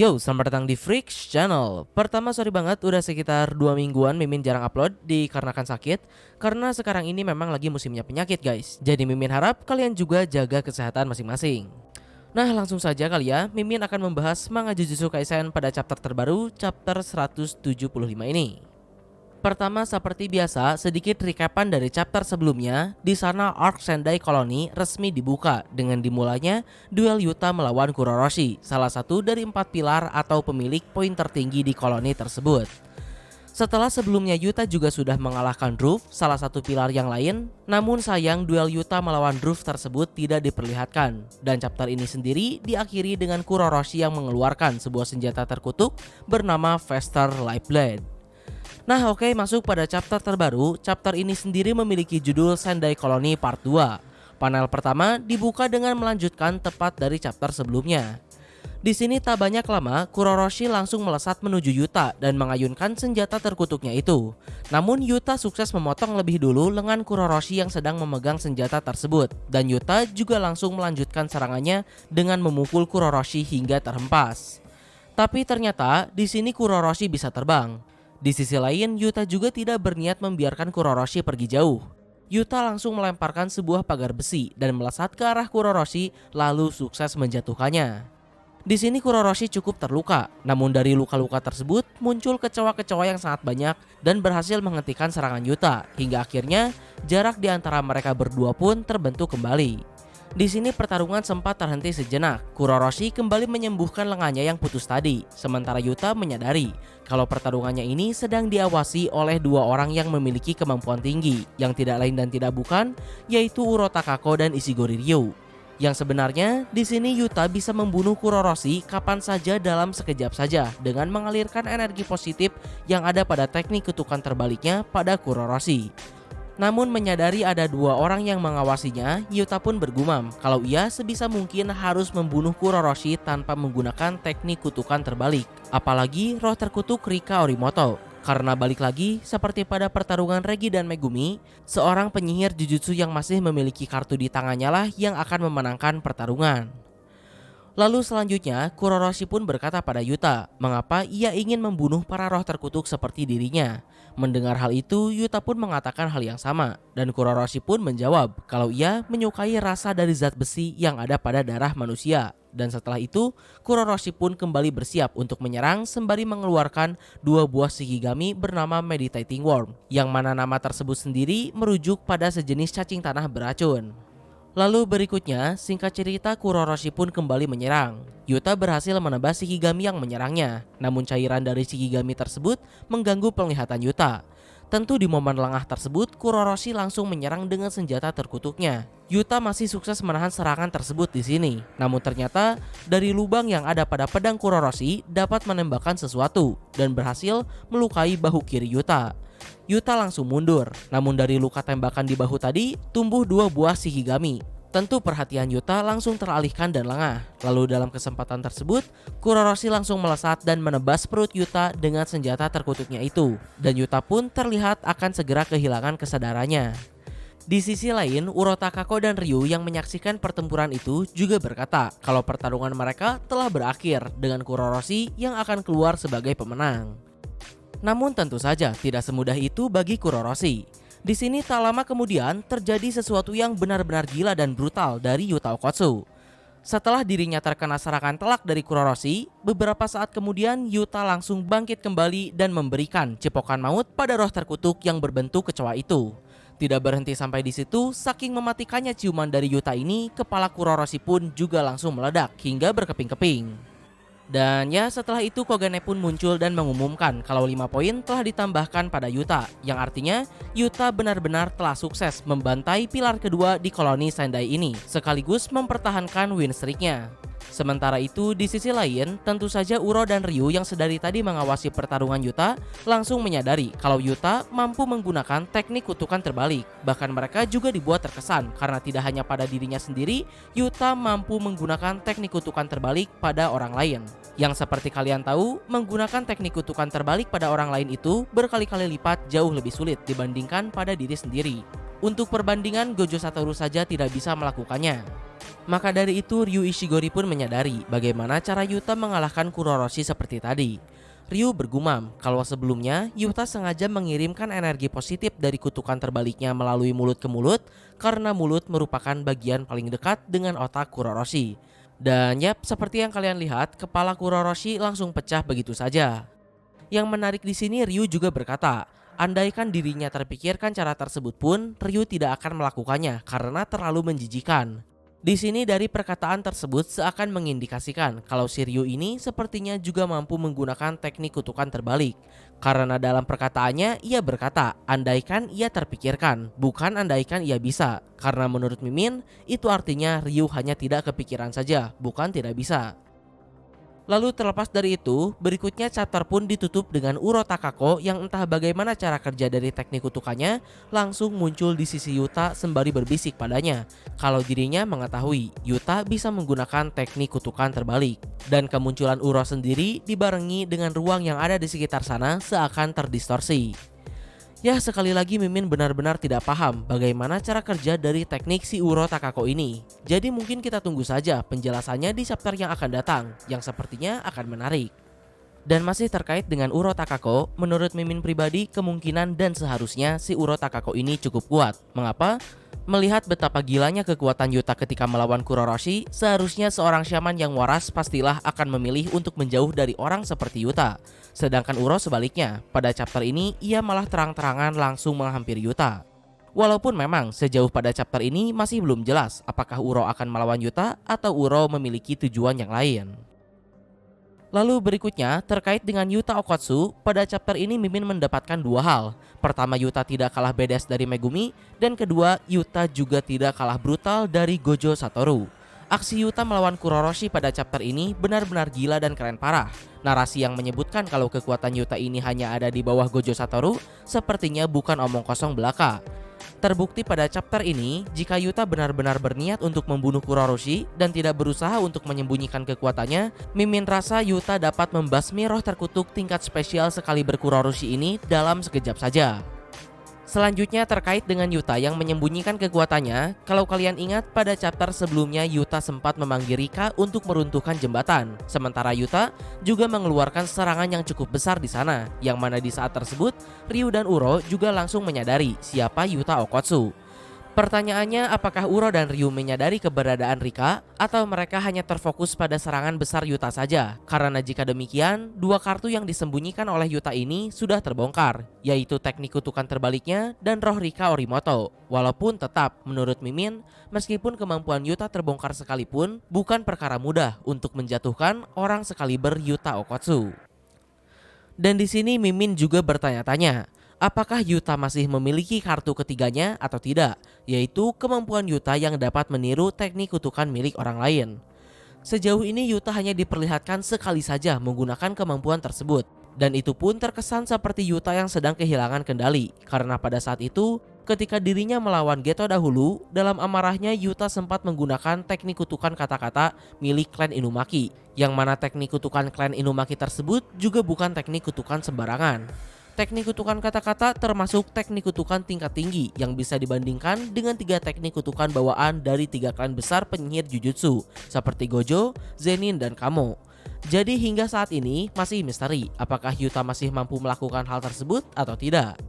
Yo, selamat datang di Freaks Channel. Pertama, sorry banget udah sekitar 2 mingguan Mimin jarang upload dikarenakan sakit. Karena sekarang ini memang lagi musimnya penyakit guys. Jadi Mimin harap kalian juga jaga kesehatan masing-masing. Nah, langsung saja kali ya, Mimin akan membahas manga Jujutsu Kaisen pada chapter terbaru, chapter 175 ini. Pertama, seperti biasa, sedikit recapan dari chapter sebelumnya. Di sana arc Sendai Colony resmi dibuka dengan dimulainya duel Yuta melawan Kuroroshi, salah satu dari 4 pilar atau pemilik poin tertinggi di koloni tersebut. Setelah sebelumnya Yuta juga sudah mengalahkan Ruff, salah satu pilar yang lain, namun sayang duel Yuta melawan Ruff tersebut tidak diperlihatkan. Dan chapter ini sendiri diakhiri dengan Kuroroshi yang mengeluarkan sebuah senjata terkutuk bernama Fester Lightblade. Nah oke, masuk pada chapter terbaru. Chapter ini sendiri memiliki judul Sendai Colony Part 2. Panel pertama dibuka dengan melanjutkan tepat dari chapter sebelumnya. Di sini tak banyak lama, Kuroroshi langsung melesat menuju Yuta dan mengayunkan senjata terkutuknya itu. Namun Yuta sukses memotong lebih dulu lengan Kuroroshi yang sedang memegang senjata tersebut. Dan Yuta juga langsung melanjutkan serangannya dengan memukul Kuroroshi hingga terhempas. Tapi ternyata di sini Kuroroshi bisa terbang. Di sisi lain, Yuta juga tidak berniat membiarkan Kuroroshi pergi jauh. Yuta langsung melemparkan sebuah pagar besi dan melesat ke arah Kuroroshi lalu sukses menjatuhkannya. Di sini Kuroroshi cukup terluka, namun dari luka-luka tersebut muncul kecoa-kecoa yang sangat banyak dan berhasil menghentikan serangan Yuta, hingga akhirnya jarak di antara mereka berdua pun terbentuk kembali. Di sini pertarungan sempat terhenti sejenak. Kuroroshi kembali menyembuhkan lengannya yang putus tadi, sementara Yuta menyadari kalau pertarungannya ini sedang diawasi oleh dua orang yang memiliki kemampuan tinggi, yang tidak lain dan tidak bukan yaitu Uro Takako dan Ishigori Ryu. Yang sebenarnya di sini Yuta bisa membunuh Kuroroshi kapan saja dalam sekejap saja dengan mengalirkan energi positif yang ada pada teknik kutukan terbaliknya pada Kuroroshi. Namun menyadari ada dua orang yang mengawasinya, Yuta pun bergumam kalau ia sebisa mungkin harus membunuh Kuroroshi tanpa menggunakan teknik kutukan terbalik, apalagi roh terkutuk Rika Orimoto. Karena balik lagi, seperti pada pertarungan Regi dan Megumi, seorang penyihir Jujutsu yang masih memiliki kartu di tangannya lah yang akan memenangkan pertarungan. Lalu selanjutnya, Kuroroshi pun berkata pada Yuta, mengapa ia ingin membunuh para roh terkutuk seperti dirinya. Mendengar hal itu, Yuta pun mengatakan hal yang sama, dan Kuroroshi pun menjawab kalau ia menyukai rasa dari zat besi yang ada pada darah manusia. Dan setelah itu, Kuroroshi pun kembali bersiap untuk menyerang sembari mengeluarkan dua buah Shikigami bernama Meditating Worm, yang mana nama tersebut sendiri merujuk pada sejenis cacing tanah beracun. Lalu berikutnya, singkat cerita Kuroroshi pun kembali menyerang. Yuta berhasil menebas Shikigami yang menyerangnya, namun cairan dari Shikigami tersebut mengganggu penglihatan Yuta. Tentu di momen lengah tersebut, Kuroroshi langsung menyerang dengan senjata terkutuknya. Yuta masih sukses menahan serangan tersebut di sini. Namun ternyata dari lubang yang ada pada pedang Kuroroshi dapat menembakkan sesuatu dan berhasil melukai bahu kiri Yuta. Yuta langsung mundur, namun dari luka tembakan di bahu tadi tumbuh dua buah Shikigami. Tentu perhatian Yuta langsung teralihkan dan lengah. Lalu dalam kesempatan tersebut, Kuroroshi langsung melesat dan menebas perut Yuta dengan senjata terkutuknya itu. Dan Yuta pun terlihat akan segera kehilangan kesadarannya. Di sisi lain, Uro Takako dan Ryu yang menyaksikan pertempuran itu juga berkata kalau pertarungan mereka telah berakhir dengan Kuroroshi yang akan keluar sebagai pemenang. Namun tentu saja tidak semudah itu bagi Kuroroshi. Di sini tak lama kemudian terjadi sesuatu yang benar-benar gila dan brutal dari Yuta Okkotsu. Setelah dirinya terkena serangan telak dari Kuroroshi, beberapa saat kemudian Yuta langsung bangkit kembali dan memberikan cipokan maut pada roh terkutuk yang berbentuk kecoa itu. Tidak berhenti sampai di situ, saking mematikannya ciuman dari Yuta ini, kepala Kuroroshi pun juga langsung meledak hingga berkeping-keping. Dan ya setelah itu Kogane pun muncul dan mengumumkan kalau 5 poin telah ditambahkan pada Yuta, yang artinya Yuta benar-benar telah sukses membantai pilar kedua di koloni Sendai ini, sekaligus mempertahankan win streaknya. Sementara itu di sisi lain, tentu saja Uro dan Ryu yang sedari tadi mengawasi pertarungan Yuta langsung menyadari kalau Yuta mampu menggunakan teknik kutukan terbalik. Bahkan mereka juga dibuat terkesan karena tidak hanya pada dirinya sendiri, Yuta mampu menggunakan teknik kutukan terbalik pada orang lain. Yang seperti kalian tahu, menggunakan teknik kutukan terbalik pada orang lain itu berkali-kali lipat jauh lebih sulit dibandingkan pada diri sendiri. Untuk perbandingan, Gojo Satoru saja tidak bisa melakukannya. Maka dari itu Ryu Ishigori pun menyadari bagaimana cara Yuta mengalahkan Kuroroshi seperti tadi. Ryu bergumam kalau sebelumnya Yuta sengaja mengirimkan energi positif dari kutukan terbaliknya melalui mulut ke mulut karena mulut merupakan bagian paling dekat dengan otak Kuroroshi. Dan yap, seperti yang kalian lihat, kepala Kuroroshi langsung pecah begitu saja. Yang menarik di sini Ryu juga berkata, andaikan dirinya terpikirkan cara tersebut pun, Ryu tidak akan melakukannya karena terlalu menjijikan. Di sini dari perkataan tersebut seakan mengindikasikan kalau si Ryu ini sepertinya juga mampu menggunakan teknik kutukan terbalik. Karena dalam perkataannya ia berkata, andaikan ia terpikirkan, bukan andaikan ia bisa. Karena menurut Mimin, itu artinya Ryu hanya tidak kepikiran saja, bukan tidak bisa. Lalu terlepas dari itu, berikutnya chapter pun ditutup dengan Uro Takako yang entah bagaimana cara kerja dari teknik kutukannya langsung muncul di sisi Yuta sembari berbisik padanya kalau dirinya mengetahui Yuta bisa menggunakan teknik kutukan terbalik. Dan kemunculan Uro sendiri dibarengi dengan ruang yang ada di sekitar sana seakan terdistorsi. Ya, sekali lagi Mimin benar-benar tidak paham bagaimana cara kerja dari teknik si Uro Takako ini. Jadi mungkin kita tunggu saja penjelasannya di chapter yang akan datang, yang sepertinya akan menarik. Dan masih terkait dengan Uro Takako, menurut Mimin pribadi kemungkinan dan seharusnya si Uro Takako ini cukup kuat. Mengapa? Melihat betapa gilanya kekuatan Yuta ketika melawan Kuroroshi, seharusnya seorang shaman yang waras pastilah akan memilih untuk menjauh dari orang seperti Yuta. Sedangkan Uro sebaliknya, pada chapter ini ia malah terang-terangan langsung menghampiri Yuta. Walaupun memang sejauh pada chapter ini masih belum jelas apakah Uro akan melawan Yuta atau Uro memiliki tujuan yang lain. Lalu berikutnya terkait dengan Yuta Okkotsu, pada chapter ini Mimin mendapatkan dua hal. Pertama, Yuta tidak kalah badass dari Megumi, dan kedua, Yuta juga tidak kalah brutal dari Gojo Satoru. Aksi Yuta melawan Kuroroshi pada chapter ini benar-benar gila dan keren parah. Narasi yang menyebutkan kalau kekuatan Yuta ini hanya ada di bawah Gojo Satoru sepertinya bukan omong kosong belaka. Terbukti pada chapter ini, jika Yuta benar-benar berniat untuk membunuh Kuroroshi dan tidak berusaha untuk menyembunyikan kekuatannya, Mimin rasa Yuta dapat membasmi roh terkutuk tingkat spesial sekaliber Kuroroshi ini dalam sekejap saja. Selanjutnya terkait dengan Yuta yang menyembunyikan kekuatannya, kalau kalian ingat pada chapter sebelumnya Yuta sempat memanggil Rika untuk meruntuhkan jembatan. Sementara Yuta juga mengeluarkan serangan yang cukup besar di sana, yang mana di saat tersebut Ryu dan Uro juga langsung menyadari siapa Yuta Okkotsu. Pertanyaannya, apakah Uro dan Ryu menyadari keberadaan Rika atau mereka hanya terfokus pada serangan besar Yuta saja? Karena jika demikian, dua kartu yang disembunyikan oleh Yuta ini sudah terbongkar, yaitu teknik kutukan terbaliknya dan roh Rika Orimoto. Walaupun tetap, menurut Mimin, meskipun kemampuan Yuta terbongkar sekalipun, bukan perkara mudah untuk menjatuhkan orang sekaliber Yuta Okkotsu. Dan di sini Mimin juga bertanya-tanya, apakah Yuta masih memiliki kartu ketiganya atau tidak, yaitu kemampuan Yuta yang dapat meniru teknik kutukan milik orang lain. Sejauh ini Yuta hanya diperlihatkan sekali saja menggunakan kemampuan tersebut, dan itu pun terkesan seperti Yuta yang sedang kehilangan kendali, karena pada saat itu ketika dirinya melawan Geto dahulu, dalam amarahnya Yuta sempat menggunakan teknik kutukan kata-kata milik klan Inumaki, yang mana teknik kutukan klan Inumaki tersebut juga bukan teknik kutukan sembarangan. Teknik kutukan kata-kata termasuk teknik kutukan tingkat tinggi yang bisa dibandingkan dengan 3 teknik kutukan bawaan dari 3 klan besar penyihir Jujutsu seperti Gojo, Zenin, dan Kamo. Jadi hingga saat ini masih misteri apakah Yuta masih mampu melakukan hal tersebut atau tidak.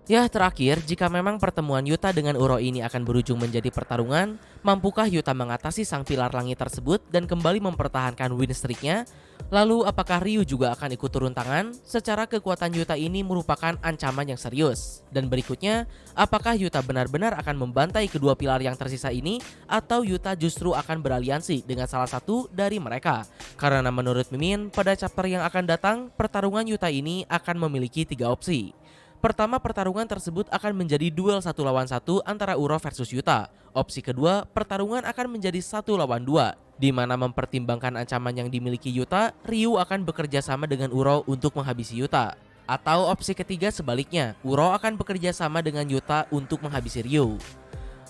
Ya, terakhir, jika memang pertemuan Yuta dengan Uro ini akan berujung menjadi pertarungan, mampukah Yuta mengatasi sang pilar langit tersebut dan kembali mempertahankan win streaknya? Lalu apakah Ryu juga akan ikut turun tangan? Secara kekuatan Yuta ini merupakan ancaman yang serius. Dan berikutnya, apakah Yuta benar-benar akan membantai kedua pilar yang tersisa ini? Atau Yuta justru akan beraliansi dengan salah satu dari mereka? Karena menurut Mimin, pada chapter yang akan datang, pertarungan Yuta ini akan memiliki 3 opsi. Pertama, pertarungan tersebut akan menjadi duel 1 lawan 1 antara Uro versus Yuta. Opsi kedua, pertarungan akan menjadi 1 lawan 2, di mana mempertimbangkan ancaman yang dimiliki Yuta, Ryu akan bekerja sama dengan Uro untuk menghabisi Yuta. Atau opsi ketiga sebaliknya, Uro akan bekerja sama dengan Yuta untuk menghabisi Ryu.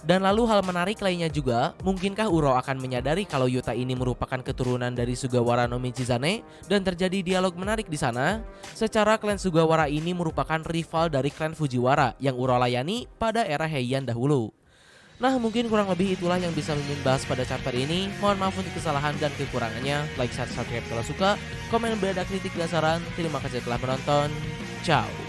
Dan lalu hal menarik lainnya juga, mungkinkah Uro akan menyadari kalau Yuta ini merupakan keturunan dari Sugawara no Michizane dan terjadi dialog menarik di sana? Secara klan Sugawara ini merupakan rival dari klan Fujiwara yang Uro layani pada era Heian dahulu. Nah, mungkin kurang lebih itulah yang bisa Mimin bahas pada chapter ini. Mohon maaf untuk kesalahan dan kekurangannya. Like, share, subscribe kalau suka. Komen, beda kritik dan saran. Terima kasih telah menonton. Ciao.